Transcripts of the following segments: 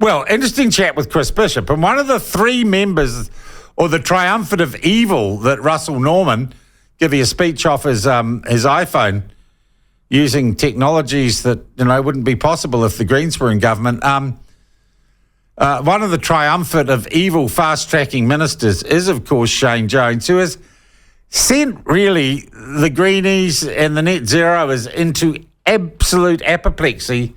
Well, interesting chat with Chris Bishop. And one of the three members, or the triumvirate of evil that Russell Norman gave a speech off his iPhone using technologies that, wouldn't be possible if the Greens were in government. One of the triumvirate of evil fast-tracking ministers is, of course, Shane Jones, who has sent really the Greenies and the net zeroers into absolute apoplexy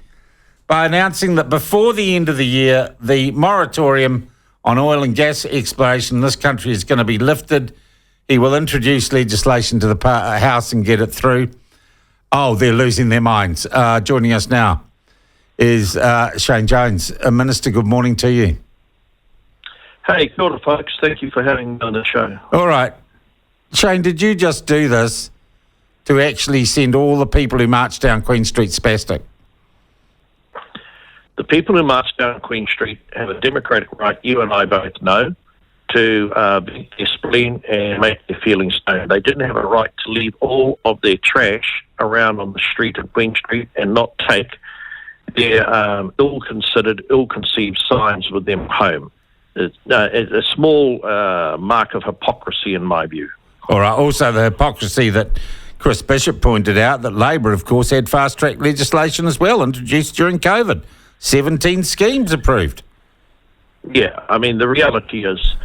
by announcing that before the end of the year, the moratorium on oil and gas exploration in this country is going to be lifted. He will introduce legislation to the House and get it through. Oh, they're losing their minds. Joining us now is Shane Jones. Minister, good morning to you. Hey, kia ora, folks. Thank you for having me on the show. All right. Shane, did you just do this to actually send all the people who marched down Queen Street spastic? The people who march down Queen Street have a democratic right, you and I both know, to vent their spleen and make their feelings known. They didn't have a right to leave all of their trash around on the street of Queen Street and not take their ill-considered, ill-conceived signs with them home. It's a small mark of hypocrisy in my view. All right. Also the hypocrisy that Chris Bishop pointed out, that Labor, of course, had fast-track legislation as well, introduced during COVID. 17 schemes approved. Yeah, I mean, the reality is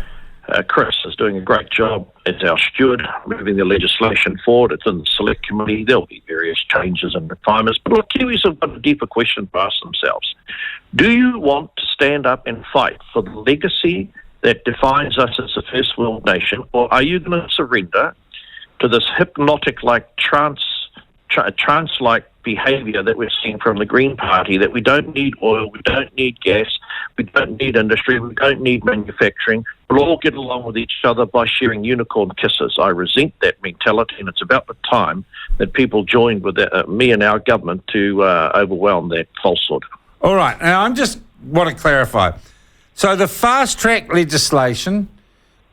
Chris is doing a great job as our steward, moving the legislation forward. It's in the select committee. There'll be various changes and refinements. But look, Kiwis have got a deeper question to ask themselves. Do you want to stand up and fight for the legacy that defines us as a first world nation, or are you going to surrender to this hypnotic-like trance-like behaviour that we're seeing from the Green Party, that we don't need oil, we don't need gas, we don't need industry, we don't need manufacturing. We'll all get along with each other by sharing unicorn kisses. I resent that mentality, and it's about the time that people joined with me and our government to overwhelm that falsehood. All right. Now, I just want to clarify. So the fast-track legislation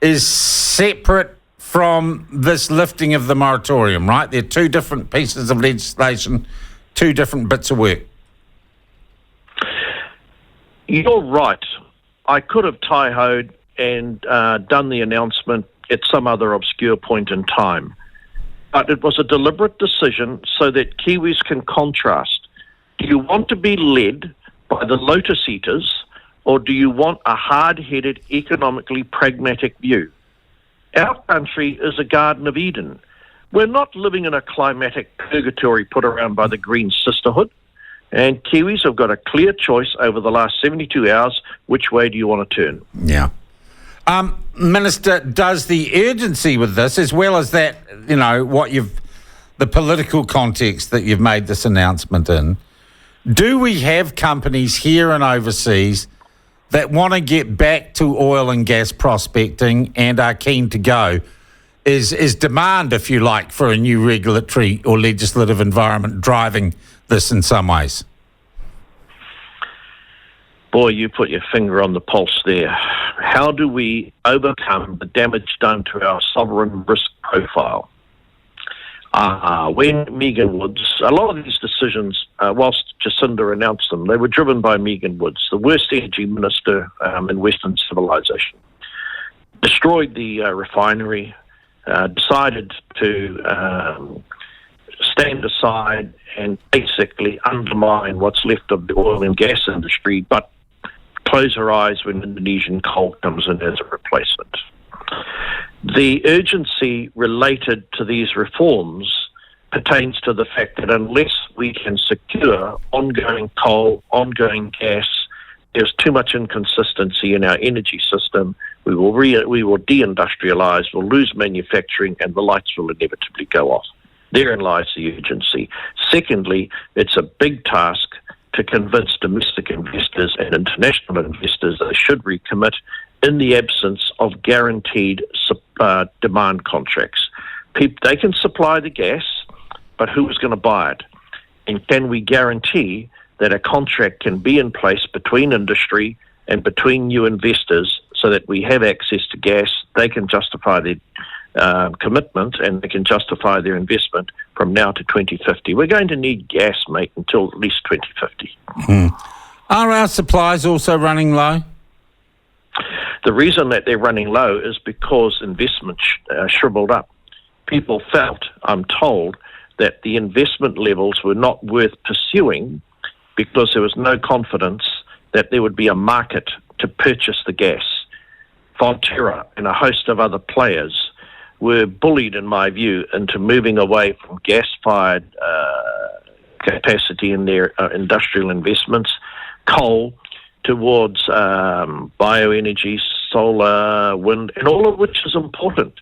is separate from this lifting of the moratorium, right? They're two different pieces of legislation, two different bits of work. You're right. I could have tie-hoed and done the announcement at some other obscure point in time. But it was a deliberate decision so that Kiwis can contrast. Do you want to be led by the lotus eaters, or do you want a hard-headed, economically pragmatic view? Our country is a Garden of Eden. We're not living in a climatic purgatory put around by the Green Sisterhood. And Kiwis have got a clear choice over the last 72 hours. Which way do you want to turn? Yeah. Minister, does the urgency with this, as well as that, the political context that you've made this announcement in, do we have companies here and overseas that want to get back to oil and gas prospecting and are keen to go? Is demand, if you like, for a new regulatory or legislative environment driving this in some ways? Boy, you put your finger on the pulse there. How do we overcome the damage done to our sovereign risk profile? When Megan Woods, a lot of these decisions, whilst Jacinda announced them, they were driven by Megan Woods, the worst energy minister in Western civilization. Destroyed the refinery, decided to stand aside and basically undermine what's left of the oil and gas industry, but close her eyes when Indonesian coal comes in as a replacement. The urgency related to these reforms pertains to the fact that unless we can secure ongoing coal, ongoing gas, there's too much inconsistency in our energy system. We will deindustrialise, we'll lose manufacturing, and the lights will inevitably go off. Therein lies the urgency. Secondly, it's a big task to convince domestic investors and international investors they should recommit in the absence of guaranteed demand contracts. They can supply the gas, but who is going to buy it? And can we guarantee that a contract can be in place between industry and between new investors so that we have access to gas, they can justify their commitment and they can justify their investment from now to 2050. We're going to need gas, mate, until at least 2050. Are our supplies also running low? The reason that they're running low is because investment shriveled up. People felt, I'm told, that the investment levels were not worth pursuing because there was no confidence that there would be a market to purchase the gas. Fonterra and a host of other players were bullied, in my view, into moving away from gas-fired capacity in their industrial investments, coal, towards bioenergy, solar, wind, and all of which is important.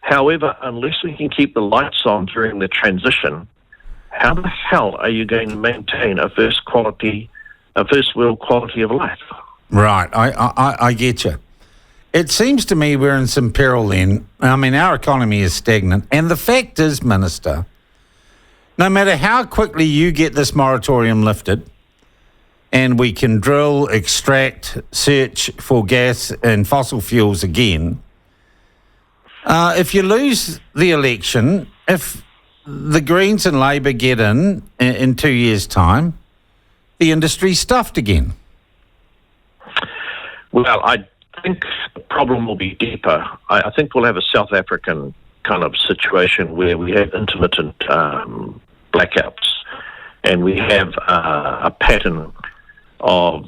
However, unless we can keep the lights on during the transition, how the hell are you going to maintain a first world quality of life? Right, I get you. It seems to me we're in some peril then. I mean, our economy is stagnant. And the fact is, Minister, no matter how quickly you get this moratorium lifted and we can drill, extract, search for gas and fossil fuels again, if you lose the election, if the Greens and Labor get in 2 years' time, the industry's stuffed again. Well, I think the problem will be deeper. I think we'll have a South African kind of situation where we have intermittent blackouts and we have a pattern of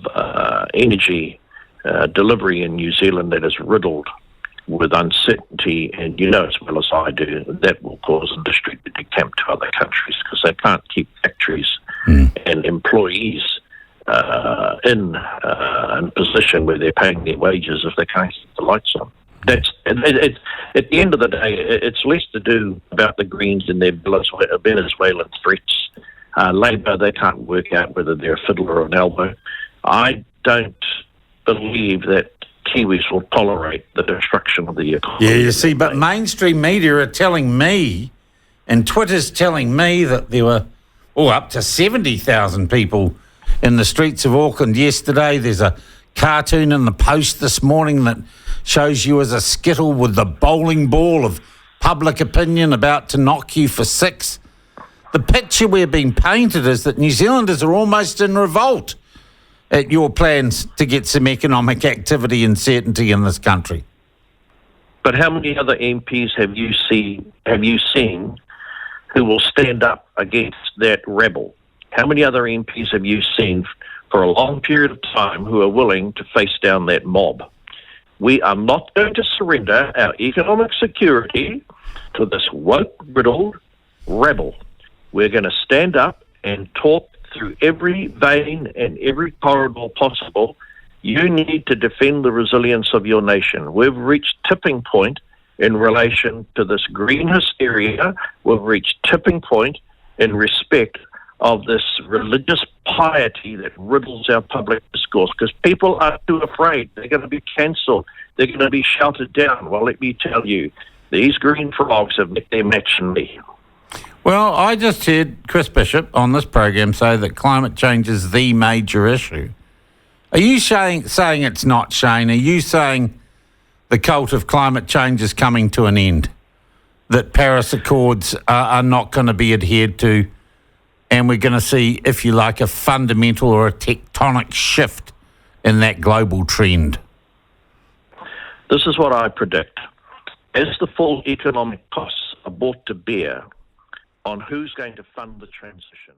energy delivery in New Zealand that is riddled with uncertainty, and you know as well as I do that will cause industry to decamp to other countries because they can't keep factories and employees in a position where they're paying their wages if they can't keep the lights on. At the end of the day, it's less to do about the Greens and their Venezuelan threats. Labor, they can't work out whether they're a fiddle or an elbow. I don't believe that Kiwis will tolerate the destruction of the economy. Yeah, you see, but mainstream media are telling me, and Twitter's telling me that there were up to 70,000 people in the streets of Auckland yesterday. There's a cartoon in the Post this morning that shows you as a skittle with the bowling ball of public opinion about to knock you for six. The picture we're being painted is that New Zealanders are almost in revolt at your plans to get some economic activity and certainty in this country. But how many other MPs have you seen who will stand up against that rebel? How many other MPs have you seen for a long period of time who are willing to face down that mob? We are not going to surrender our economic security to this woke-riddled rebel. We're going to stand up and talk through every vein and every corridor possible. You need to defend the resilience of your nation. We've reached tipping point in relation to this green hysteria. We've reached tipping point in respect of this religious piety that riddles our public discourse because people are too afraid. They're going to be cancelled. They're going to be shouted down. Well, let me tell you, these green frogs have met their match in me. Well, I just heard Chris Bishop on this program say that climate change is the major issue. Are you saying it's not, Shane? Are you saying the cult of climate change is coming to an end? That Paris Accords are not going to be adhered to, and we're going to see, if you like, a fundamental or a tectonic shift in that global trend? This is what I predict. As the full economic costs are brought to bear on who's going to fund the transition,